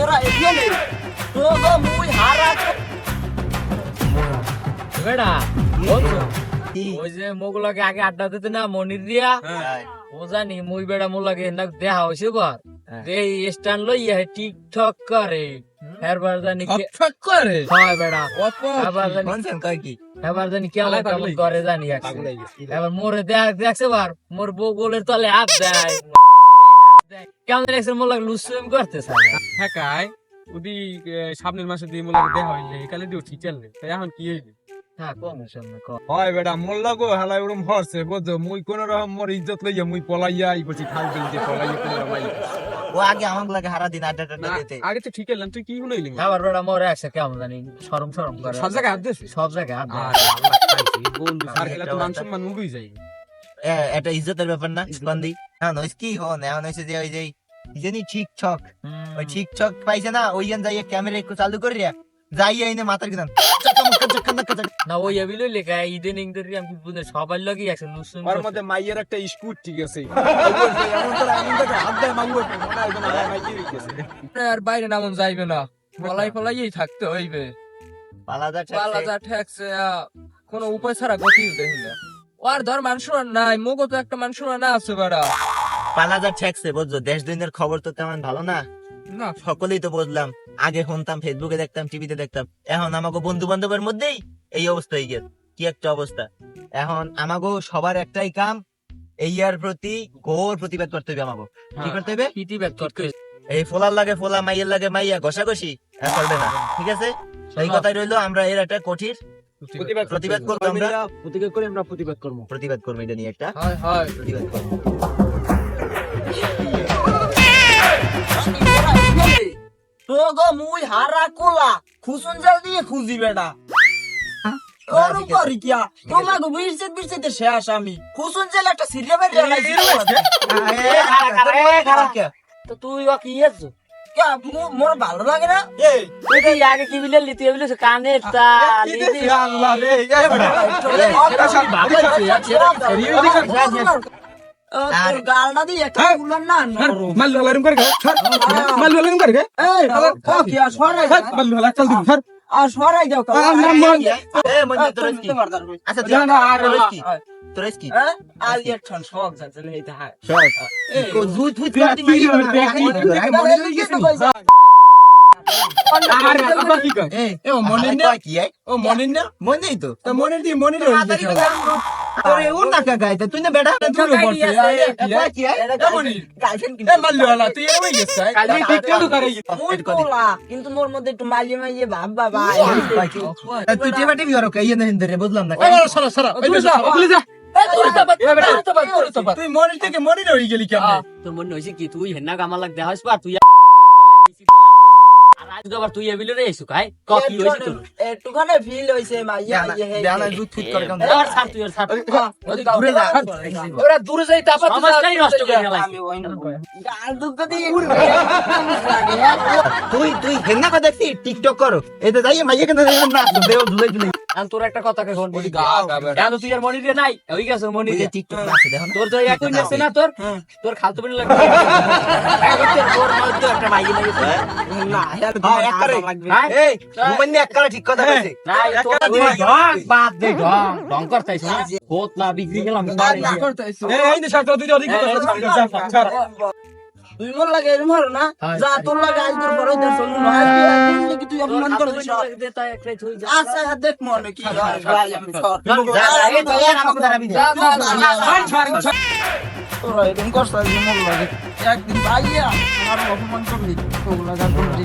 তোরা এখানে তো গো মুই হারা বেড়া ওই যে মোগুলাকে আগে আড্ডা দিতে না মনির দিয়া ও জানি মুই বেড়া মোলাকে না দেখা হয়েছে বার এই স্ট্যান্ড লইয়া টিকটক করে এরবার জানি ঠক করে হয় বেড়া এবার জানি মনসেন কয় কি এবার জানি কেমন কেমন করে জানি এবার মোরে দেখছে বার মোর বউ গোলের তলে হাত দেয় কেমন দেখছে মোলাকে লুসুম করতেছে হ্যাঁ কাই ওদি সামনের মাসে দিয়ে মোলাকে দেখা হইলে একালে দিও ঠিক চলবে তাই এখন কি হইবে হ্যাঁ কম শুনবে কম হয় বেটা মোল্লা গো হালাই ওরম হরছে বুঝছো মুই কোন রকম মোর ইজ্জত লইয়া মুই পলাইয়া আই বসি খাল বিলতে পলাইয়া কোন রমাই ও আগে আমাকে লাগে হারা দিন আড্ডা টাড্ডা দিতে আগে তো ঠিক এলাম তুই কি শুনাইলি আবার বেড়া মোরে একসে কেমন জানি শরম শরম করে সব জায়গায় হাত দিছিস সব জায়গায় হাত দেয়। আরে আল্লাহ খাইছি বন্ধু স্যার গেলে তো মান সম্মান মুগই যাই এটা ইজ্জতের ব্যাপার না স্পন্দি এখন হইছে কি হন এখন হইছে যে ওই যে জানি ঠিক ছক ওই ঠিক ছক পাইছে না ওইখান যাইয়া ক্যামেরা একটু চালু করিয়া যাইয়া এনে মাথার কিনা না ওই আবিলো লেখা ইদানিং ধরে আমি বুঝে সবার লাগি আছে লুসুম ওর মধ্যে মাইয়ের একটা স্কুট ঠিক আছে এমন তো এমন তো হাত দেয় মাগুর মনে হয় না মাই কি হইছে আর বাইরে নামন যাইবে না ফলাইই থাকতে হইবে পালাদা ঠেকছে কোন উপায় ছাড়া গতি দেখি না আর ধর মানুষ নাই মুগো তো একটা মানুষ না আছে বেড়া পালাদা ঠেকছে বুঝছো দেশ দুনিয়ার খবর তো তেমন ভালো না না সকলেই তো বুঝলাম আগে শুনতাম ফেসবুকে দেখতাম টিভিতে দেখতাম এখন আমাকে বন্ধু বান্ধবের মধ্যেই এই অবস্থা হয়ে গেছে কি একটা অবস্থা এখন আমাকে সবার একটাই কাম এই ইয়ার প্রতি ঘোর প্রতিবাদ করতে হবে আমাকে কি করতে হবে পিটি ব্যাক করতে এই ফোলার লাগে ফোলা মাইয়ের লাগে মাইয়া ঘষাঘষি চলবে না ঠিক আছে এই কথাই রইলো আমরা এর একটা কঠিন প্রতিবাদ করবো আমরা প্রতিবাদ করবো এটা নিয়ে একটা হয় হয় প্রতিবাদ করবো তো গো মুই হারা কোলা খুসুন জাল দিয়ে খুঁজি বেটা ওরু করি কিয়া তোমাকে বিরছে শেষ আমি খুসুন জাল একটা সিরিয়া বের লাগাইছি তো তুই ও কি এসো কিয়া মোর ভালো লাগে না এটা আগে কি বিলে লিতে বিলে কানে তা লিতে আল্লাহ রে এই বেটা তোর গালটা দিয়ে একটা গুলার না মাল্লু আলাইম করে মাল্লু আলাইম করে এই ও কিয়া সরাই মাল্লু আলাইম চল দিন স্যার আর সরাই যাও আচ্ছা তোর কি আজ একটা শখ যাচ্ছে এইটা হয় জুই তুই আরে আবার কি কয় এ ও মনে না কি ও মনে না মনেই তো তো মনে দি মনে রে আরে ও না গাইতে তুই না বেটা তুই বলছিস কি গার্লফ্রেন্ড এ মাল্লু আলা তুই এর হই গেছিস কালি টিকটক করে কিন্তু মোর মধ্যে একটু মাইয়ে মাইয়ে ভাব বাবা তুই টেবা টেবি আর কে ইয়ে নেন রে বুঝলাম না সরা সরা ওই যা ওগুলি যা তুই মনে থেকে মনে রই গেলি কেমন তোর মনে হইছে কি তুই হেনা কামা লাগ দেখাস পা তুই আর আজ আবার তুই এবিলে রে এসু কাই ক কি হইছে তোর একটুখানি ফিল হইছে মাইয়া জানা দুধ ফুট করে কাম আর ছাড় তুই আর ছাড় দূরে যা ওরা দূরে যাই তারপর সমস্যাই নষ্ট করে গেল গাল দুধ দিয়ে তুই হেন্না কথা দেখছি টিকটক করো এতে যাই মাইয়া কেন না দেও ঝুলাই ঝুলাই আমি তোর একটা কথা কই বলি কেন তুই আর মনি রে নাই ওই গেছে মনি রে টিকটক আছে দেখো তোর তো একই আছে না তোর খালতো বিন লাগবে তোর মধ্যে একটা মাইয়ে লাগে না এই ঘুমাইনি এককালে ঠিক কথা কইছে না তোর বাদ দে ঢং করতাইছ না কোত না বিক্রি গেলাম এই নে ছাত্র তুই অধিক ছাড় তুই মোর লাগে এরম হলো না যা তোর লাগে আজ তোর বড় দেশ হলো না কি তুই অপমান করছিস আচ্ছা দেখ মনে কি তোরা এরকম করছিস মোর লাগে একদিন ভাইয়া আমার অপমান করলি ওগুলা গান করলি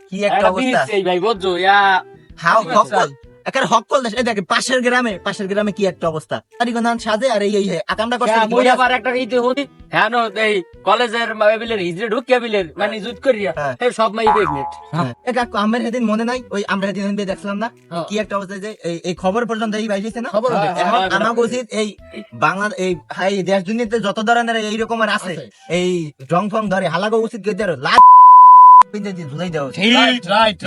কি একটা অবস্থা এই ভাই বুঝছো ইয়া হাও হকল একার হকল দেশ এই দেখ পাশের গ্রামে কি একটা অবস্থা তারিগনান সাজে আর এই আকামটা করতে মই আবার একটা কইতে হই হ্যাঁ নো এই কলেজের মাবিলের হিজড়ে ঢুকিয়া বিলের মানে জুত করিয়া এই সব মাই প্রেগনেন্ট এক আমার সেদিন মনে নাই ওই আমরা সেদিন দেখছিলাম না কি একটা অবস্থা যে এই খবর পর্যন্ত এই বাইরেছে না খবর আমার উচিত এই বাংলা এই দেশ দুনিয়াতে যত ধরনের এইরকমের আছে এই রং ফং ধরে হালাগো উচিত গেদের লাখ ঝুলাই দেওয়া রাইট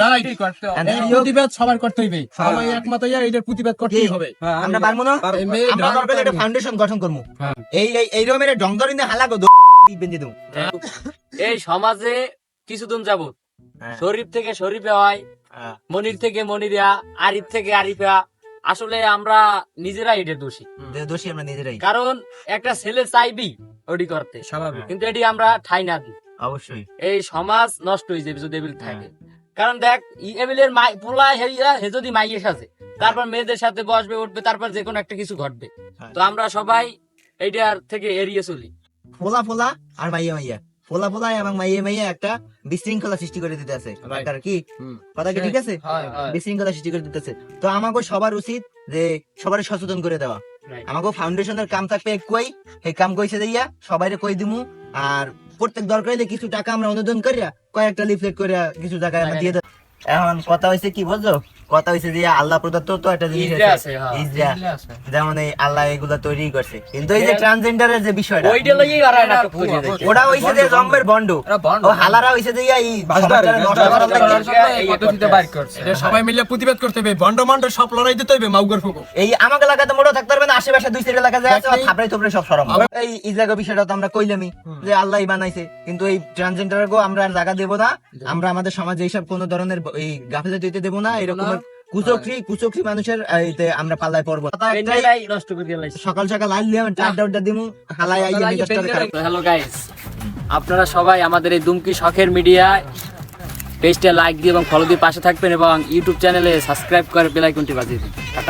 প্রতিবাদ সবার করতে হইবে সবাই একমত হইয়া এটার প্রতিবাদ করতেই হবে আমরা পারবো না আমরা দরকার একটা ফাউন্ডেশন গঠন করবো এই রকমের ডং ধরে হালাগো কি বেঁধে দেবো এই সমাজে কিছুদিন যাবত হ্যাঁ। শরীফ থেকে শরীফে হয়, মনির থেকে মনিরা, আরিফ থেকে আরিফা। আসলে আমরা নিজেরা এটা দোষী, দোষী আমরা নিজেরাই। কারণ একটা ছেলে চাইবি ওটি করতে স্বাভাবিক। কিন্তু এটি আমরা ঠাই না দিই, অবশ্যই এই সমাজ নষ্ট হয়ে যাবে যদি এবিল থাকে। কারণ দেখ এবিলের পোলা হে যদি মাইয়ের সাথে তারপর মেয়েদের সাথে বসবে উঠবে, তারপর যে কোনো একটা কিছু ঘটবে। তো আমরা সবাই এইটার থেকে এড়িয়ে চলি। ফোলা ফোলা আর মাইয়া মাইয়া, ফোলা ফোলা এবং মাইয়া মাইয়া একটা বিশৃঙ্খলা সৃষ্টি করে দিতে আছে। তার কি কথা কি ঠিক আছে? বিশৃঙ্খলা সৃষ্টি করে দিতেছে। তো আমাকে সবার উচিত যে সবার সচেতন করে দেওয়া। আমাকে ফাউন্ডেশনের কাম থাকবে কই, এই কাম কইছে দিয়া সবাইরে কই দিমু। আর প্রত্যেক দরকার হইলে কিছু টাকা আমরা অনুদান করিয়া কয়েকটা লিফলেট করিয়া কিছু জায়গায় আমরা দিয়ে দেব। এখন কথা হয়েছে কি বুঝছো, কথা হয়েছে যে আল্লাহ প্রদত্ত তো একটা জিনিস ইজরা আছে, আছে, হ্যাঁ। ইজরা। যেমন এই আল্লাহ এগুলা তৈরি করছে, কিন্তু এই যে ট্রান্সজেন্ডারের যে বিষয়টা ওইটা লইয়েই ওরা নাটক করে দেখে। ওটা হইছে যে জম্মের বন্ড, ও হালারা হইছে যে এই সমাজটারে নষ্ট করার লাগে। পদ্ধতিতে বাইর করছে। এটা সবাই মিলে প্রতিবাদ করতে হবে, বন্ড মন্ড সব লড়াই দিতে হবে মাউগর ফুকো। এই আমাকে এলাকাতে মোটো থাকতে পারবে না, আশেপাশে দুই চার এলাকা যায় আছে থাপড়াই থপড়াই সব সরম। এই ইজরাগো বিষয়টা তো আমরা কইলামই যে আল্লাহই বানাইছে, কিন্তু এই ট্রান্সজেন্ডারকে আমরা আর জায়গা দেব না। আমরা আমাদের সমাজে এইসব কোন ধরনের এই গাফিলতি হইতে দেব না। এরকম কুচক্রি মানুষের এইতে আমরা পাল্লায় পড়বো। এটাই নষ্ট করে দিলাইছে। সকাল সকাল আইলে টাড্ডা দিমু হালাই আইয়া মেজাজটারে খারাপ। হ্যালো গাইস, আপনারা সবাই আমাদের এই দুমকি শখের মিডিয়া পেজটা লাইক দিয়ে এবং ফলো দিয়ে পাশে থাকবেন এবং ইউটিউব চ্যানেলে সাবস্ক্রাইব করে বেল আইকনটি বাজিয়ে দিন। টাটা।